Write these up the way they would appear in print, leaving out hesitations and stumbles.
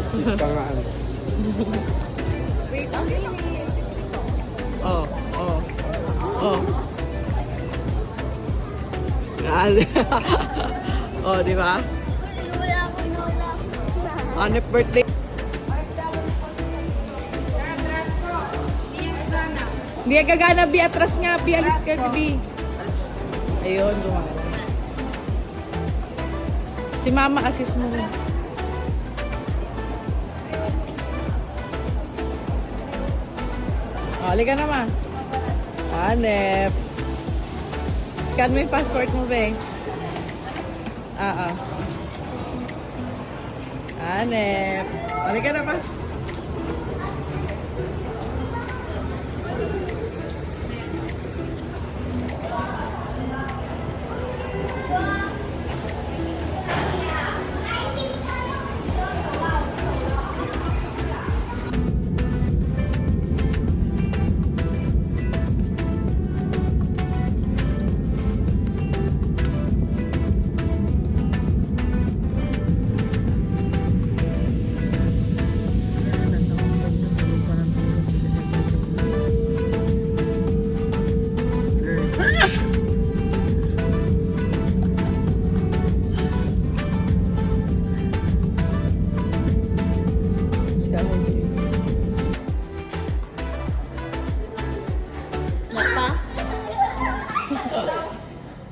Tangaan. Wait, ang ini. Oh, oh. Oh. Oh, di ba? Wala ko nola. Hanep birthday. Hindi gagana, Bi. Atras nga, Bi. Alis ka, Bi. Ayun, dumami. Si Mama, assist mo. Oh, halika naman. Hanep. Scan mo yung passport mo, Be. Hanep. Halika na, passport.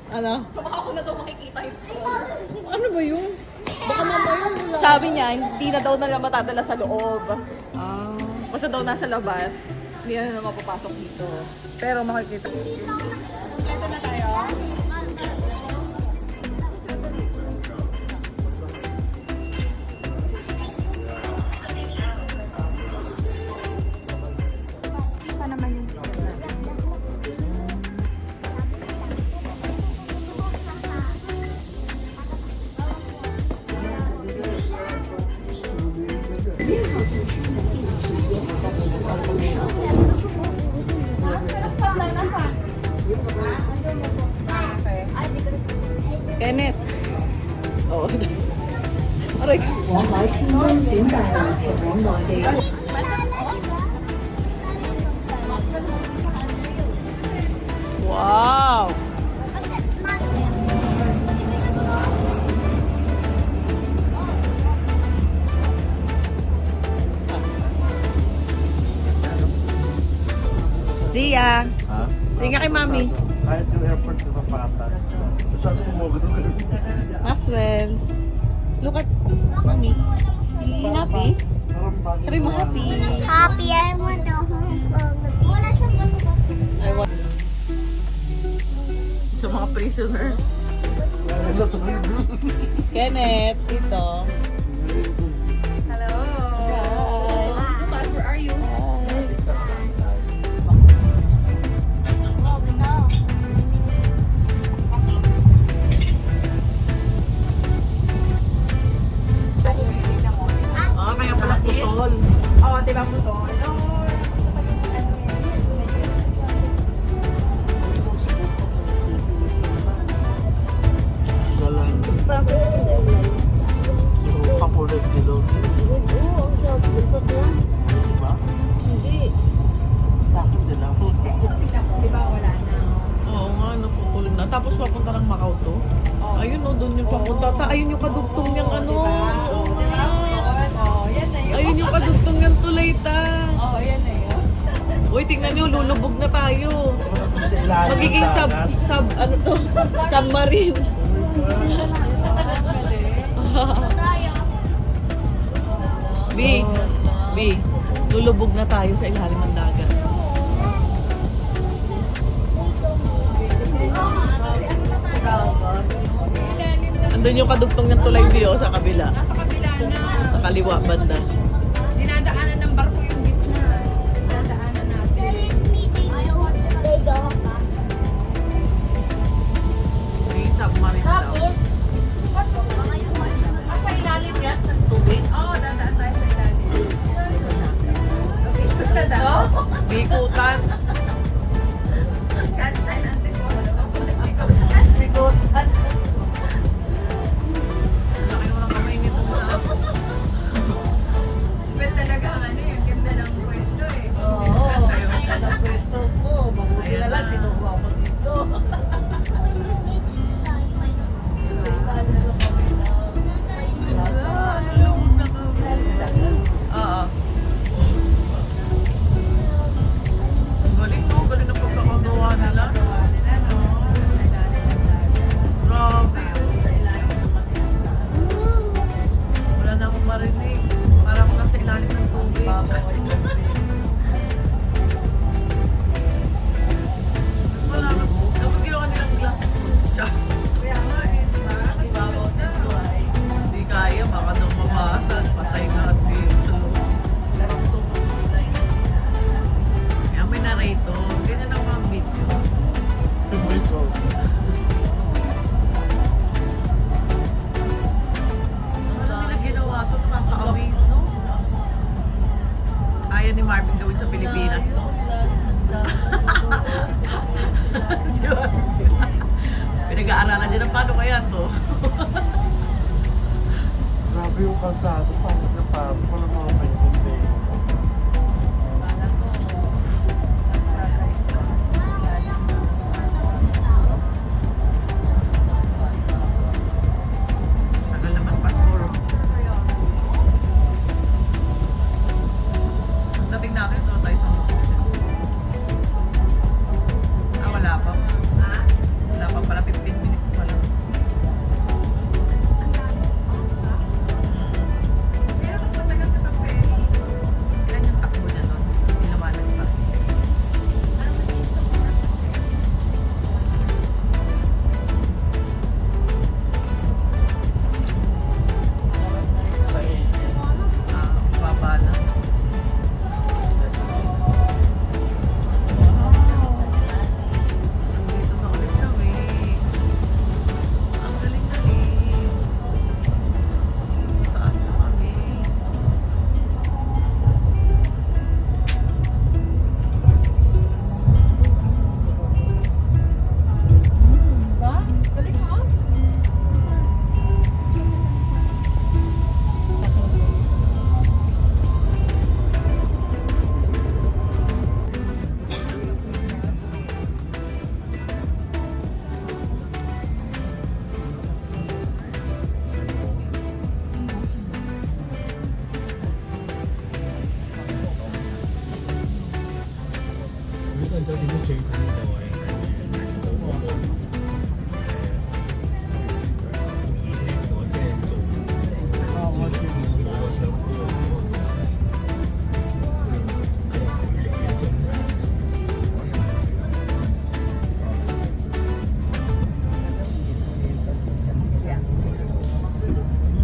Ano? So baka ako na daw makikita yung score. Ano ba yun? Baka mamaya wala. Sabi niya, hindi na daw nila matadala sa loob. Ah, Basta daw nasa labas. Hindi na mapapasok dito. pero makikita. Ito na tayo. Pa naman yung Kenneth. Oo. Aray. 往來天津轉大圍前往內地。 Wow! Zia! Ha? Tingnan kay Mami. Kahit yung airport na mapata. Saan mo ganun? Maxwell. Look at Mami. Happy? Sabi mo happy. Happy, I want the home of the wala siyang I want... Sa mga prisoner. Kenneth, dito. Hello. Lucas, where are you? Ah, kaya pala putol. Oo, di ba po to? Galang. So, kapulit kilo. Diba? Sa akin din lang. Di ba wala na? Oo nga, naputol na. Tapos papunta ng Macau to. Ayun o, doon yung papunta. Ayun yung kadugtong niyang ano. Oo nga. Oo, yan na yun. Ayun yung kadugtong niyang tulay ta. Oo, yan na yun. Uy, tingnan niyo, lulubog na tayo. Sa ilalim Magiging ng dagat. ano to? Submarine. B, B, lulubog na tayo sa ilalim ng dagat. Andun yung kadugtong ng tulay B, sa kabila. Nasa kabila na. Sa kaliwa, banda. Dinadaanan ng barko yung gitna. Dinadaanan natin. May submarine daw. Tapos, sa ilalim yan, ng tubig? Oo, dadaan tayo sa ilalim. Okay, daw? Bikutan. Kanta natin po. Bikutan. Laki mo ng kamay nito na. kaya ni Marvin gawin sa Pilipinas, no? Si Marvin. Pinag-aaralan niya na paano kaya to? Grabe yung kalsado. Pangit na pangit. Walang mga paintindi. Tagal naman passport. Dating natin, ito tayo sa wala pa. Wala pa pala, 15 minutes pa lang. Pero mas matagal na pag-ferry. Ilan yung takbo niya nun? Tinawanan pa. Baba na. Dito na ulit kami. Ang galing-galing. Taas na kami.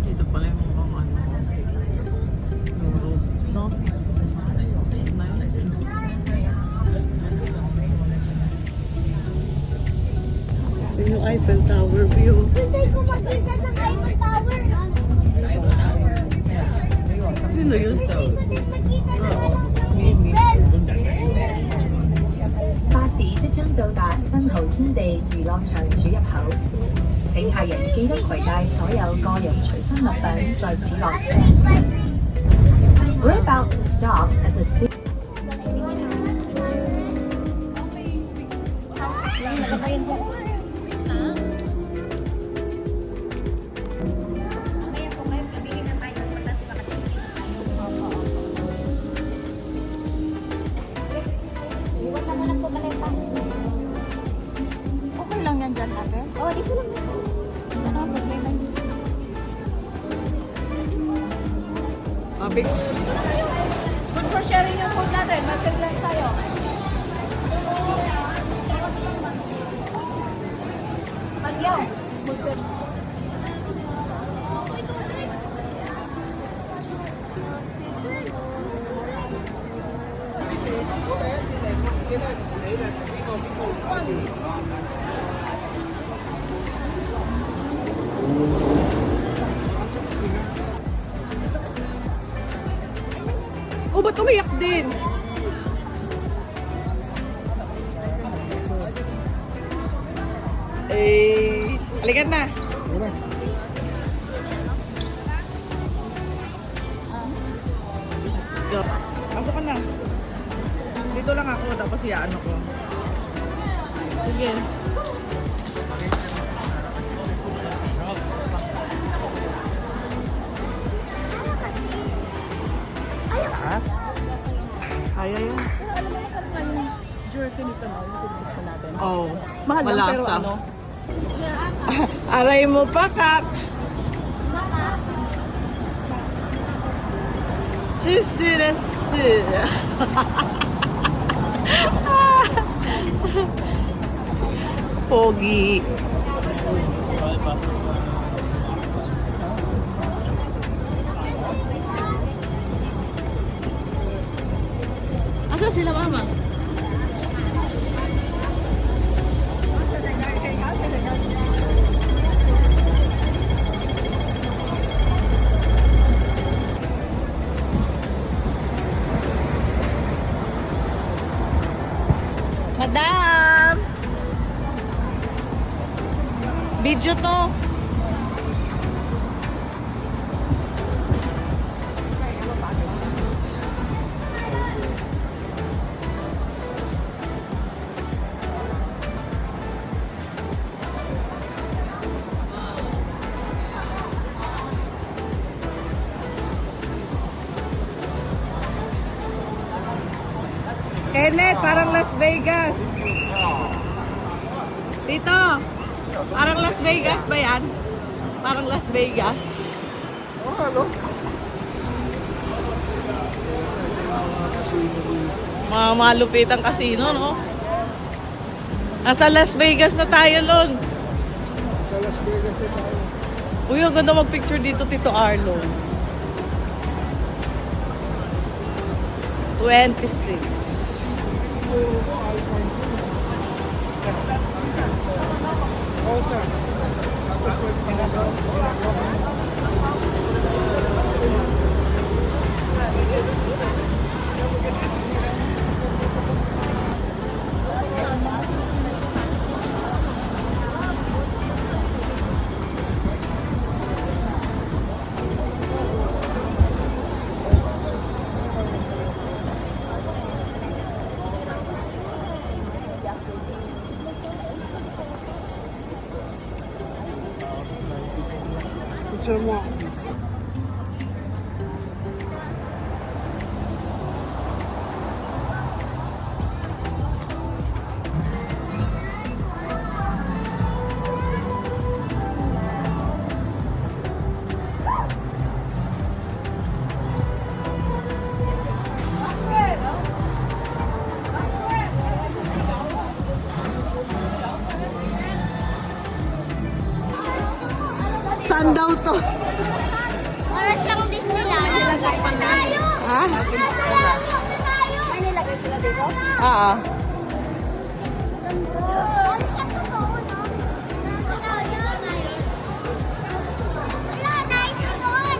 Dito pala yung mga Europe, no? Yun yung Eiffel Tower view. Gusto ko makita sa Eiffel Tower. Sino yun? Gusto din makita sa Mimi. 巴士即將到達新濠天地娛樂場主入口，請客人記得攜帶所有個人隨身物品在此落車。We're about to stop at the city. Okay lang yan dyan, ate? Oo, dito lang yan. Ano ang problema niyo? Big. Good for sharing yung food natin. Masig lang tayo. Pagyaw. Oh, ba't umiyak din? Eh, alikan na. Let's go. Pasok ka na. Dito lang ako, tapos iyaano ko. Sige. Kaya yun. Pero alam mo, masarap nga yung jerky nito na. Yung pinipit natin. Oh, Mahal lang, pero malasa. ano? Aray mo pa, Kak. Susurasi. Pogi. Asa sila, Mama? Madam! Video to. Kenneth, parang Las Vegas. Dito. Parang Las Vegas ba yan? Parang Las Vegas. Oh, ano? Mga malupitang casino, no? Nasa Las Vegas na tayo, Lon. Sa Las Vegas na tayo. Uy, ang ganda mag-picture dito, Tito Arlo. 26. Oh, sir. Picture mo. Saan daw to? Para siyang Disneyland. Nilagay pa tayo. Ha? Ay, nilagay sila dito? Oo. Para siyang totoo, no? Wala, nice doon.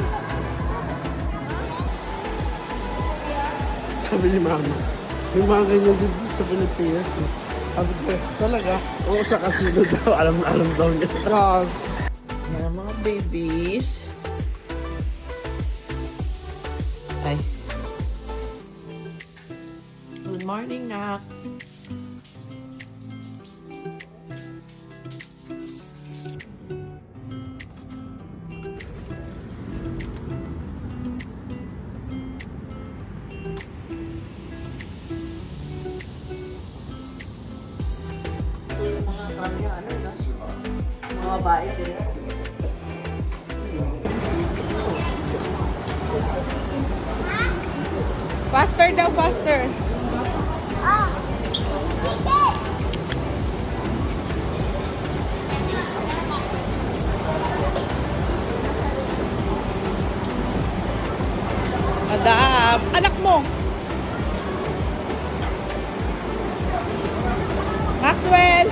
Sabi ni mama, may mga ganyan din sa Pilipinas. Eh. Sabi ko, talaga? Oo, sa casino daw. Alam daw niya. God. Yan ang mga babies. Ay. Good morning, Nak. Mga babae din. Faster daw, faster. Ah, sige. Madam, anak mo. Maxwell.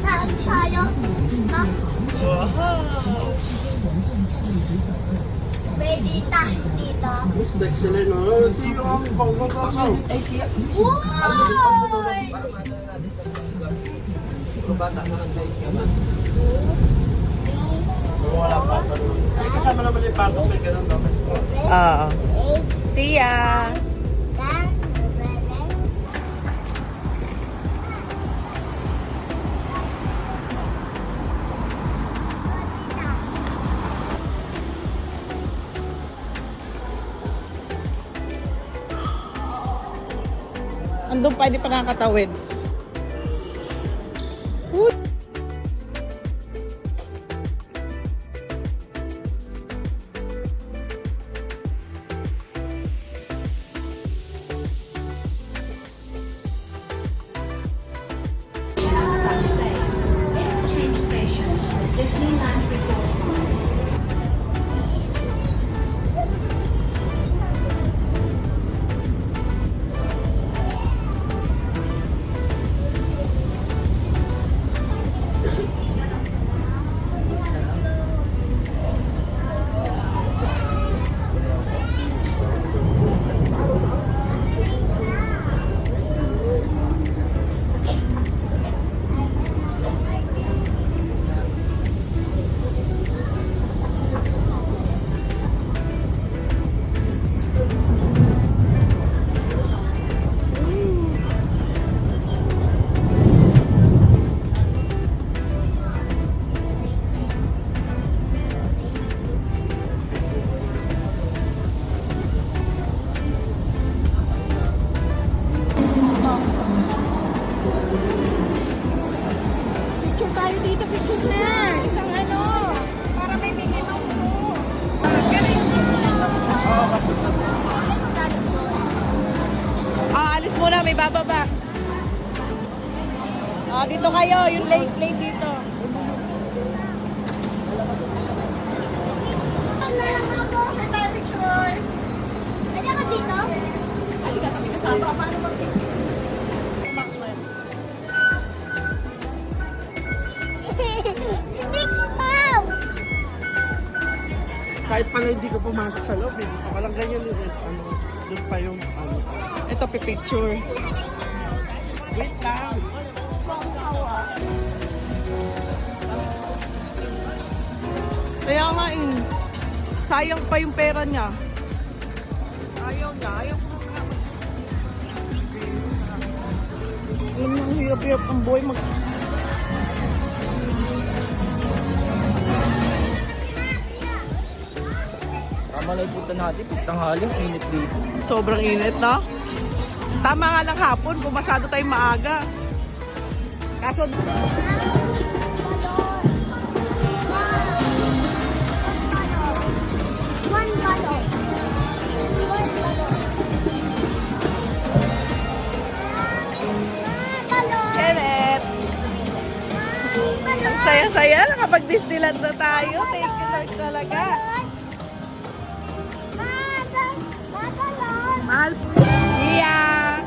Saan tayo? Ha? Pwede tayo dito. Miss Dexter, no? See you on Hong Kong. Uy! Wala pa. Ay, kasama naman yung pato. May ganun daw. Oo. See ya. Andun pwede pa nakakatawid. Uy. Interchange Station, Disneyland Resort Mall. Okay, Baba Box. Oh, dito kayo, yung lane dito. Ano lang ako? Sa tayo picture. Pwede ka dito? Halika kami kasama. Paano mag-picture? Mickey Mouse! Kahit pala hindi ko pumasok sa loob, eh. Gusto ko lang ganyan yung ano, doon pa yung ano. Ito, pipicture. Wait lang. Kaya nga sayang pa yung pera niya. Ayaw niya, ayaw ko nga. Alam mo, ang hirap-hirap ang boy Tama na yung punta natin. Tanghali, init dito. Sobrang init, no? Tama nga lang hapon kung masyado tayong maaga. Kaso, One bottle. One bottle. Bottle. Kenneth, Bottle. saya-saya, nakapag-Disneyland na tayo. Thank you, Lord, talaga. Bottle. Mahal po. Yeah.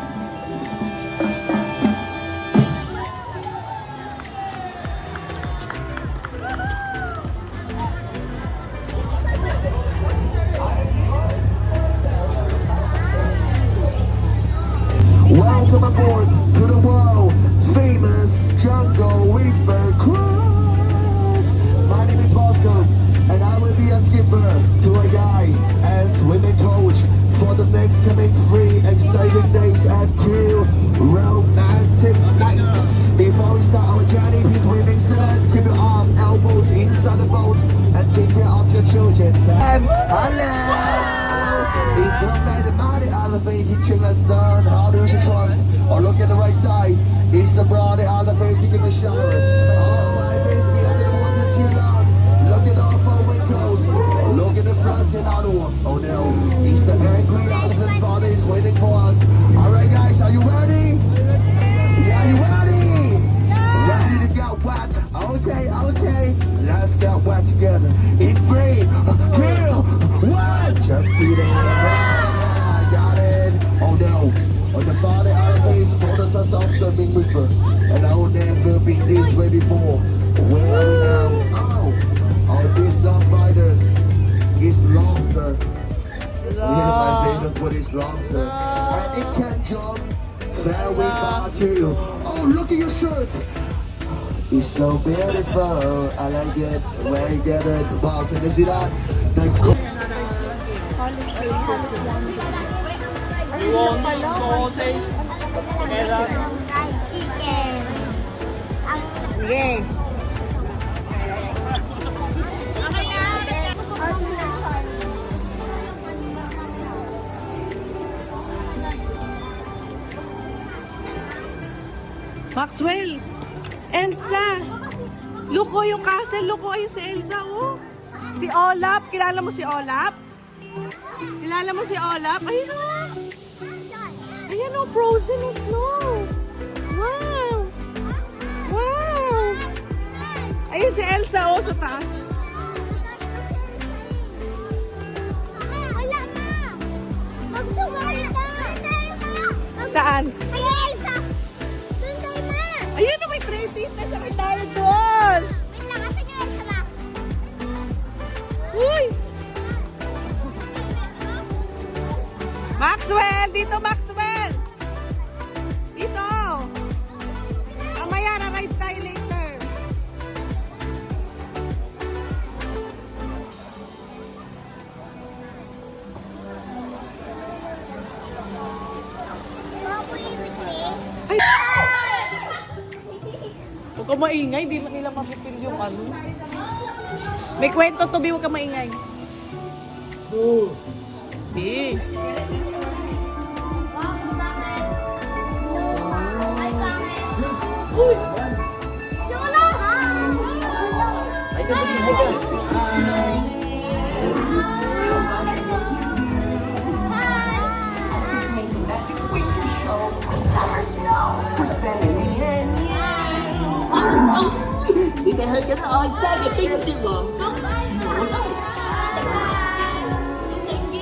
Welcome aboard to the world famous Jungle River Cruise. My name is Bosco, and I will be a skipper to a guy and swimming coach for the next coming 3 exciting days and 2 romantic nights. Before we start our journey, please remain silent, keep your arms, elbows inside the boat, and take care of your children. Hello! It's the man the mighty elevated king of sun. How do you try? Or look at the right side. It's the broad elevating in the shower. Oh my face be under the water too long. Look at all four windows. Look at the front and out. Oh no, it's the angry elephant father is waiting for us. Alright guys, are you ready? Yeah, you ready? Ready to get wet? Okay, okay. Let's get wet together. In 3, 2, 1. Just kidding. Yeah, got it. Oh no. On the father our face told us off the big river. And I will never been this way before. Where are we now? Oh, these lost riders. It's lobster. Yeah, my favorite food is lobster. And it can jump very far too. Oh, look at your shirt. It's so beautiful. I like it. Where you get it? Wow, can you see that? You want sausage? Kailan? Chicken. Sige. Maxwell! Elsa! Luko yung castle. Luko ayun si Elsa, oh. Si Olaf. Kilala mo si Olaf? Kilala mo si Olaf? Ayun, oh. Ayan, oh. Frozen in snow. Wow! Wow! Ayun si Elsa, oh, sa taas. Wala na. Magsugal ka. Saan? Ayun, Elsa. Doon tayo, ma. Ayun, oh, may crayfish na sa tayo doon. Wait lang, asan yung Elsa ba? Uy! Maxwell! Dito, Maxwell! Dito! Mamaya, ride tayo later. Play with me. Ay! Huwag ka maingay, di nila mapipil yung ano. May kwento to, Bi, huwag ka maingay. Bi. Uy! Sula! Ay, sabihin mo ka. Hi! 緊愛生嘅冰雪皇宮，我都知道啦。正經。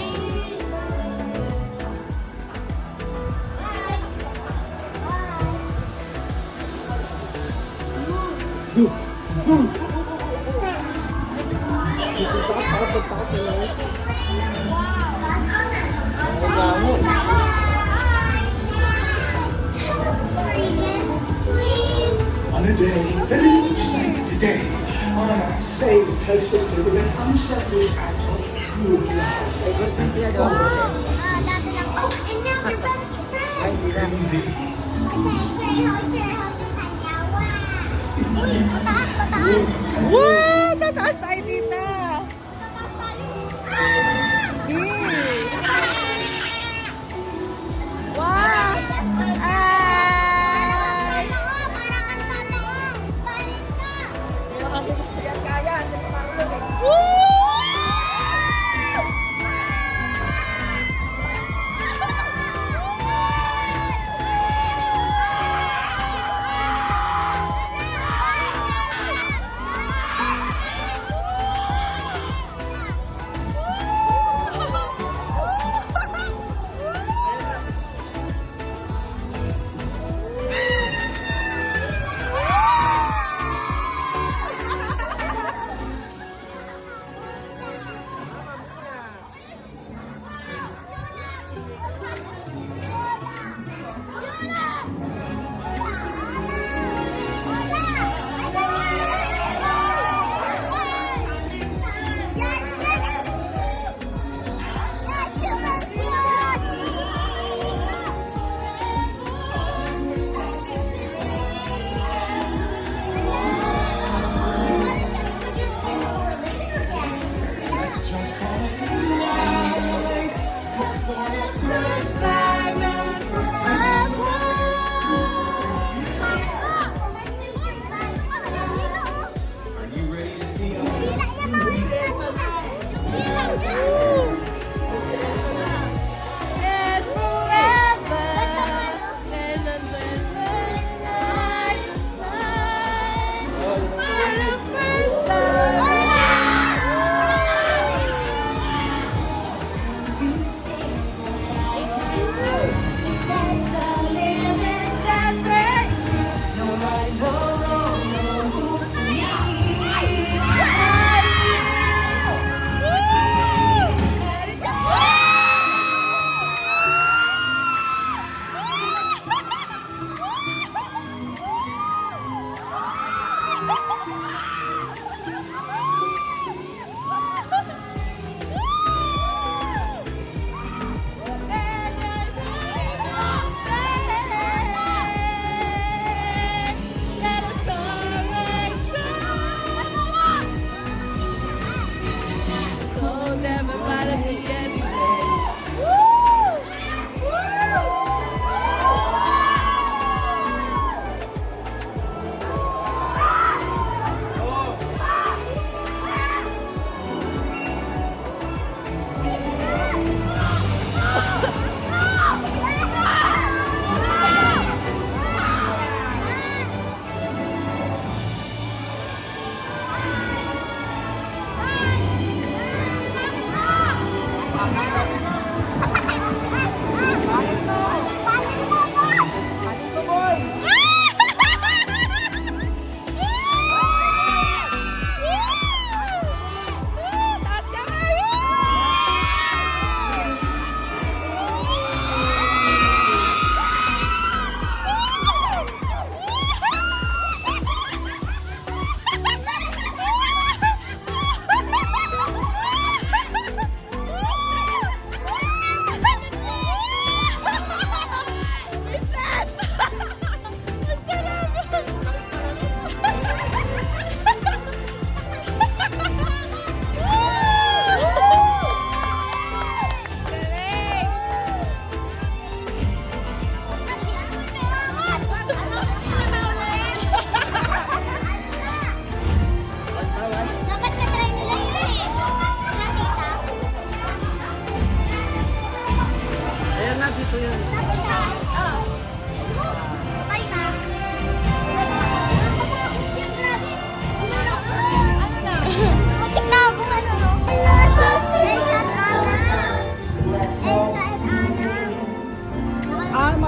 On a day very much like today, on our same Texas to with an unselfish act of true love. Indeed. Wow! Tataas tayo dito! Wow!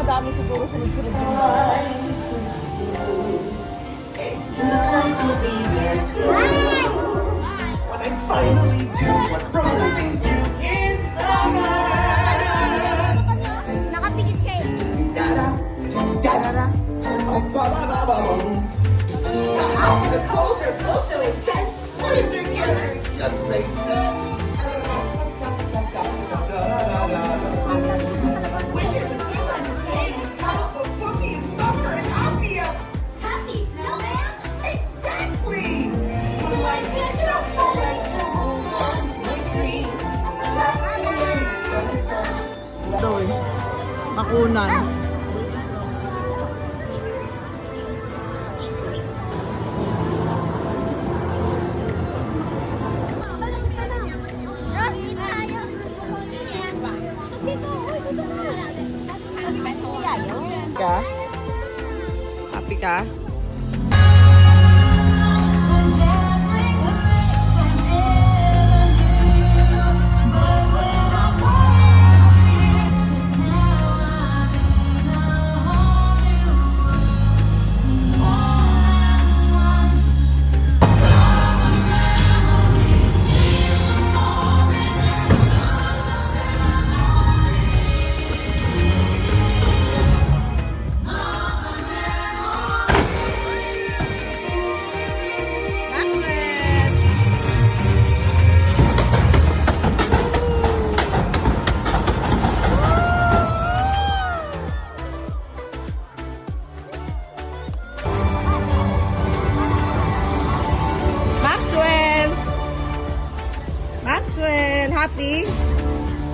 madami siguro sunod-sunod. Nice to be there tonight. When I finally do what frozen things do in summer. Nakapikit siya eh. Da-da, da-da-da. Oh, ba-ba-ba-ba-boom. Now how can the cold or blow so intense? Put it together, just like that. Winters and years I'm staying with colorful cookie and summer and happier. Happy snowman? Exactly. My vision of summer to hold on to my dream. That's the way the sun just Ito eh. Makunan. Ross, dito tayo. Dito, uy, dito na. Ka? Happy ka? Maxwell! Maxwell, happy?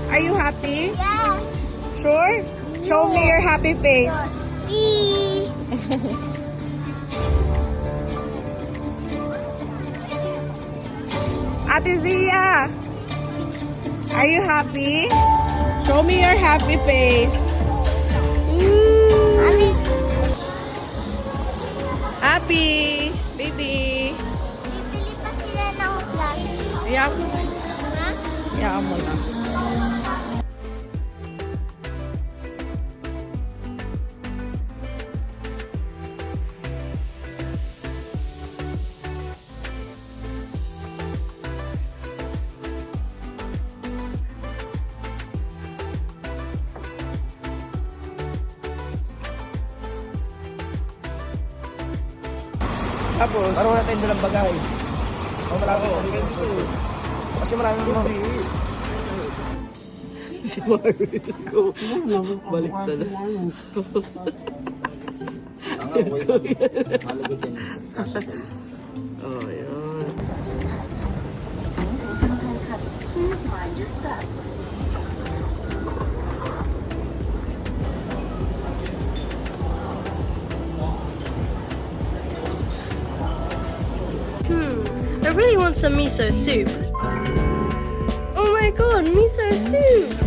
Are you happy? Yeah. Sure? Show me your happy face. Ate Zia! Are you happy? Show me your happy face. Ooh. Happy! Baby! Bibili pa sila ng flag. Hayaan mo. Ha? Hayaan mo na. Tapos, araw natin dalang bagay. O marami dito. Kasi marami mga Si Marvin ko. Balik na na. Oh, yun. I really want some miso soup. Oh my god, miso soup!